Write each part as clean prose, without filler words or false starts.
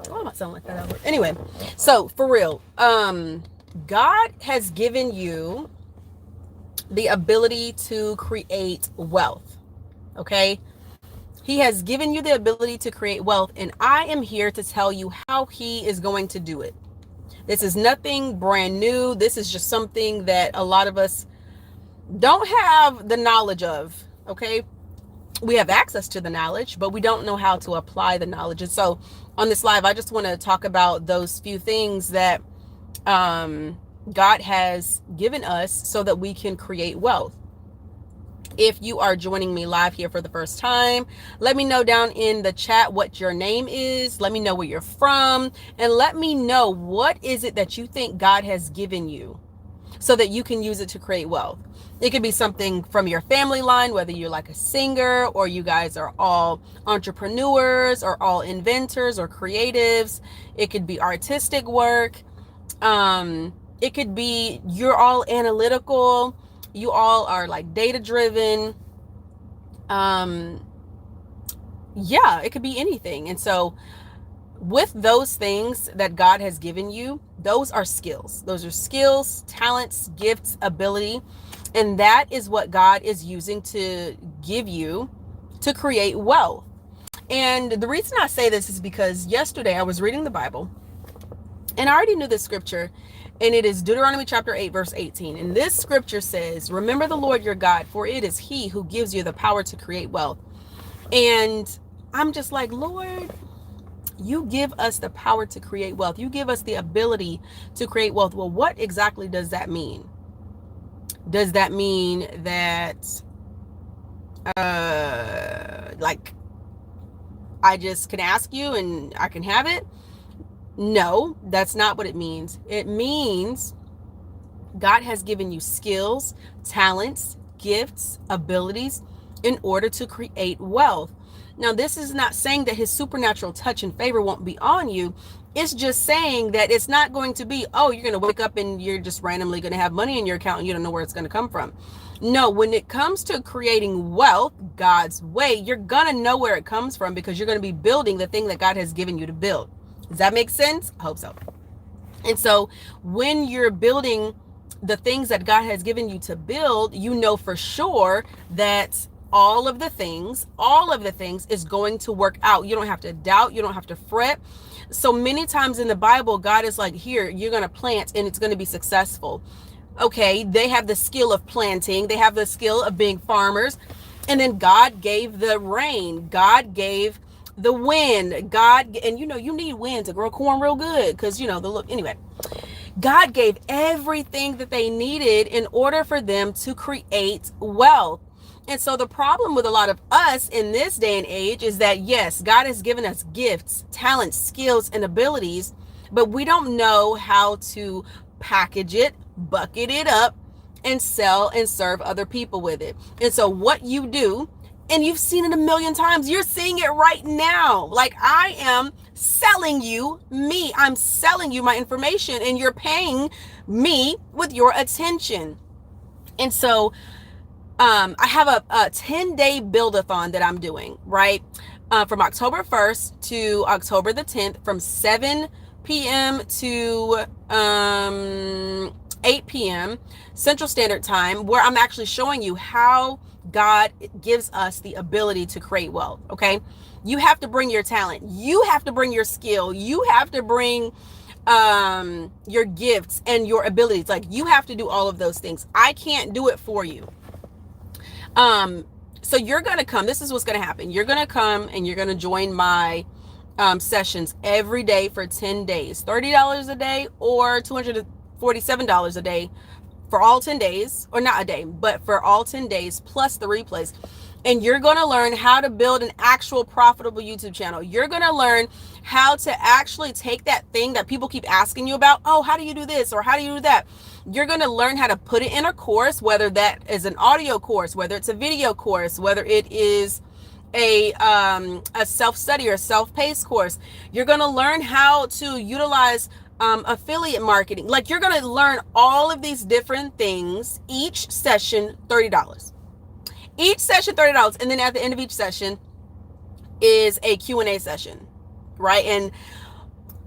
Why am I sounding like that at work? Anyway, so for real, God has given you the ability to create wealth. Okay. He has given you the ability to create wealth, and I am here to tell you how he is going to do it. This is nothing brand new. This is just something that a lot of us don't have the knowledge of. Okay. We have access to the knowledge, but we don't know how to apply the knowledge. And so on this live, I just want to talk about those few things that God has given us so that we can create wealth. If you are joining me live here for the first time, let me know down in the chat what your name is. Let me know where you're from, and let me know what is it that you think God has given you so that you can use it to create wealth. It could be something from your family line, whether you're like a singer or you guys are all entrepreneurs or all inventors or creatives. It could be artistic work. It could be you're all analytical. You all are like data driven. Yeah, it could be anything. And so with those things that God has given you, those are skills. Those are skills, talents, gifts, ability. And that is what God is using to give you to create wealth. And the reason I say this is because yesterday I was reading the Bible and I already knew this scripture, and it is Deuteronomy chapter 8, verse 18. And this scripture says, remember the Lord your God, for it is he who gives you the power to create wealth. And I'm just like, Lord, you give us the power to create wealth. You give us the ability to create wealth. Well, what exactly does that mean? Does that mean that, like, I just can ask you and I can have it? No, that's not what it means. It means God has given you skills, talents, gifts, abilities in order to create wealth. Now, this is not saying that his supernatural touch and favor won't be on you. It's just saying that it's not going to be, oh, you're going to wake up and you're just randomly going to have money in your account and you don't know where it's going to come from. No, when it comes to creating wealth God's way, you're going to know where it comes from because you're going to be building the thing that God has given you to build. Does that make sense? I hope so. And so when you're building the things that God has given you to build, you know for sure that all of the things is going to work out. You don't have to doubt. You don't have to fret. So many times in the Bible, God is like, here, you're going to plant and it's going to be successful. Okay, they have the skill of planting. They have the skill of being farmers. And then God gave the rain. God gave the wind. God, and you know, you need wind to grow corn real good because, you know, the look. Anyway, God gave everything that they needed in order for them to create wealth. And so the problem with a lot of us in this day and age is that, yes, God has given us gifts, talents, skills, and abilities, but we don't know how to package it, bucket it up, and sell and serve other people with it. And so what you do, and you've seen it a million times, you're seeing it right now. Like, I am selling you me. I'm selling you my information, and you're paying me with your attention. And so I have a 10-day build-a-thon that I'm doing, right? From October 1st to October the 10th, from 7 p.m. to 8 p.m. Central Standard Time, where I'm actually showing you how God gives us the ability to create wealth, okay? You have to bring your talent. You have to bring your skill. You have to bring your gifts and your abilities. Like, you have to do all of those things. I can't do it for you. So you're going to come, this is what's going to happen. You're going to come and you're going to join my sessions every day for 10 days, $30 a day or $247 a day for all 10 days, or not a day, but for all 10 days plus the replays. And you're going to learn how to build an actual profitable YouTube channel. You're going to learn how to actually take that thing that people keep asking you about. Oh, how do you do this? Or how do you do that? You're going to learn how to put it in a course, whether that is an audio course, whether it's a video course, whether it is a self-study or self-paced course. You're going to learn how to utilize affiliate marketing. Like, you're going to learn all of these different things. Each session, $30. Each session, $30. And then at the end of each session is a Q&A session. right? And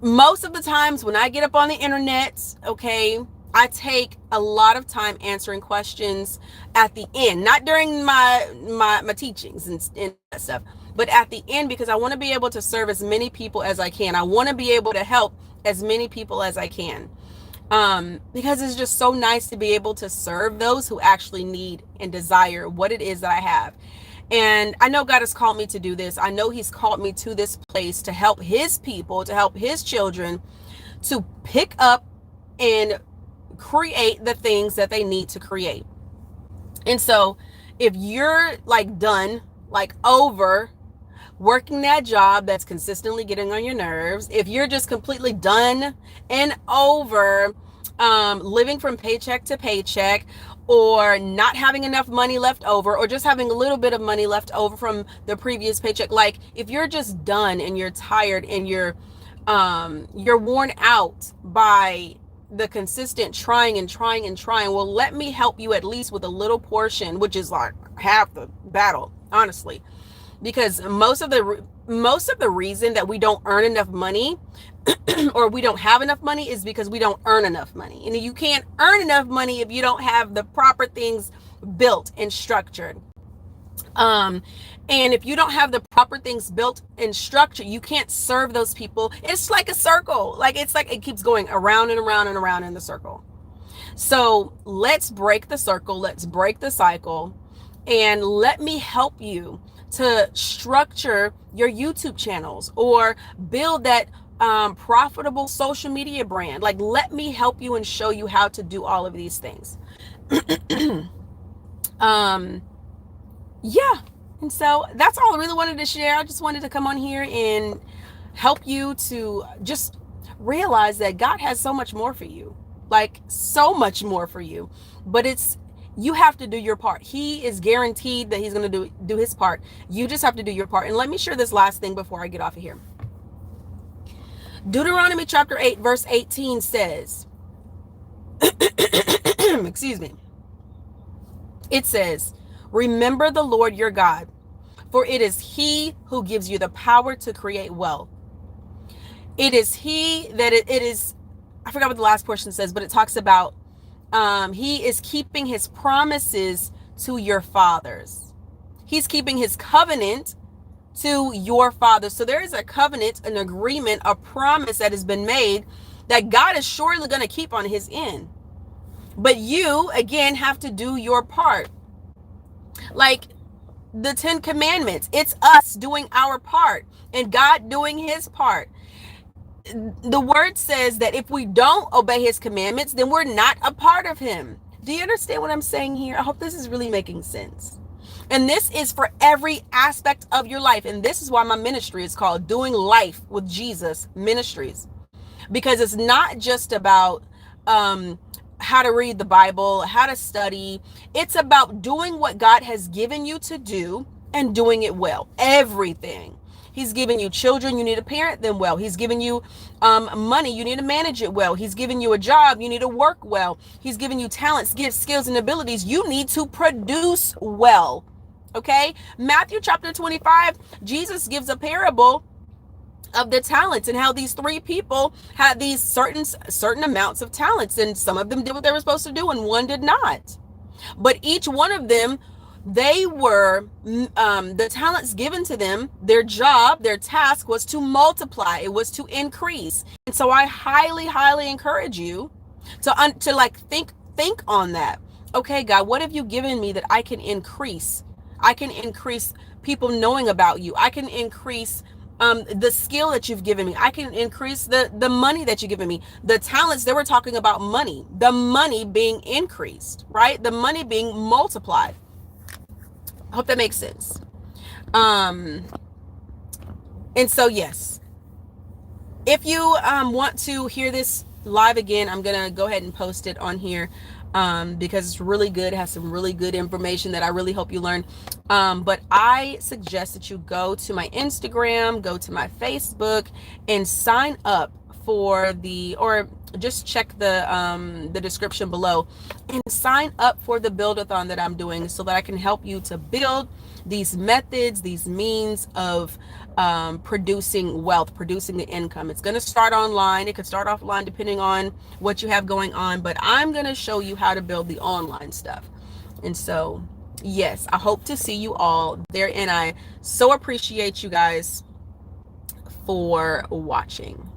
most of the times when I get up on the internet, okay, I take a lot of time answering questions at the end, not during my teachings and that stuff, but at the end, because I want to be able to serve as many people as I can. I want to be able to help as many people as I can. Because it's just so nice to be able to serve those who actually need and desire what it is that I have. And I know God has called me to do this. I know he's called me to this place to help his people, to help his children, to pick up and create the things that they need to create. And so if you're like done, like over working that job that's consistently getting on your nerves, if you're just completely done and over living from paycheck to paycheck, or not having enough money left over, or just having a little bit of money left over from the previous paycheck, like if you're just done and you're tired and you're worn out by the consistent trying and trying and trying, well, let me help you at least with a little portion, which is like half the battle, honestly. Because most of the reason that we don't earn enough money or we don't have enough money is because we don't earn enough money. And you can't earn enough money if you don't have the proper things built and structured. And if you don't have the proper things built and structured, you can't serve those people. It's like a circle. Like it's like it keeps going around and around and around in the circle. So let's break the circle. Let's break the cycle. And let me help you to structure your YouTube channels or build that profitable social media brand. Like, let me help you and show you how to do all of these things. Yeah. And so that's all I really wanted to share. I just wanted to come on here and help you to just realize that God has so much more for you, like so much more for you, but you have to do your part. He is guaranteed that he's going to do his part. You just have to do your part. And let me share this last thing before I get off of here. Deuteronomy chapter 8, verse 18 says, excuse me. It says, remember the Lord your God, for it is he who gives you the power to create wealth. It is he that it is, I forgot what the last portion says, but it talks about he is keeping his promises to your fathers. He's keeping his covenant to your fathers. So there is a covenant, an agreement, a promise that has been made that God is surely going to keep on his end. But you, again, have to do your part. Like the 10 commandments, it's us doing our part and God doing his part. The word says that if we don't obey his commandments, then we're not a part of him. Do you understand what I'm saying here? I hope this is really making sense. And this is for every aspect of your life. And this is why my ministry is called Doing Life with Jesus Ministries. Because it's not just about how to read the Bible, how to study. It's about doing what God has given you to do and doing it well. Everything. He's given you children, you need to parent them well. He's given you money, you need to manage it well. He's given you a job, you need to work well. He's given you talents, gifts, skills, and abilities. You need to produce well. Okay? Matthew chapter 25, Jesus gives a parable of the talents and how these 3 people had these certain amounts of talents, and some of them did what they were supposed to do and one did not. But each one of them, they were the talents given to them, their job, their task was to multiply, it was to increase. And so I highly encourage you to like think on that. Okay, God, what have you given me that I can increase? I can increase people knowing about you. I can increase the skill that you've given me. I can increase the money that you've given me. The talents, they were talking about money, the money being increased, right? The money being multiplied. I hope that makes sense. And so, yes, if you want to hear this live again, I'm going to go ahead and post it on here because it's really good. It has some really good information that I really hope you learn. But I suggest that you go to my Instagram, go to my Facebook, and sign up for the, or just check the description below and sign up for the build-a-thon that I'm doing, so that I can help you to build these methods, these means of producing wealth, producing the income. It's going to start online. It could start offline depending on what you have going on, but I'm going to show you how to build the online stuff. And so, yes, I hope to see you all there, and I so appreciate you guys for watching.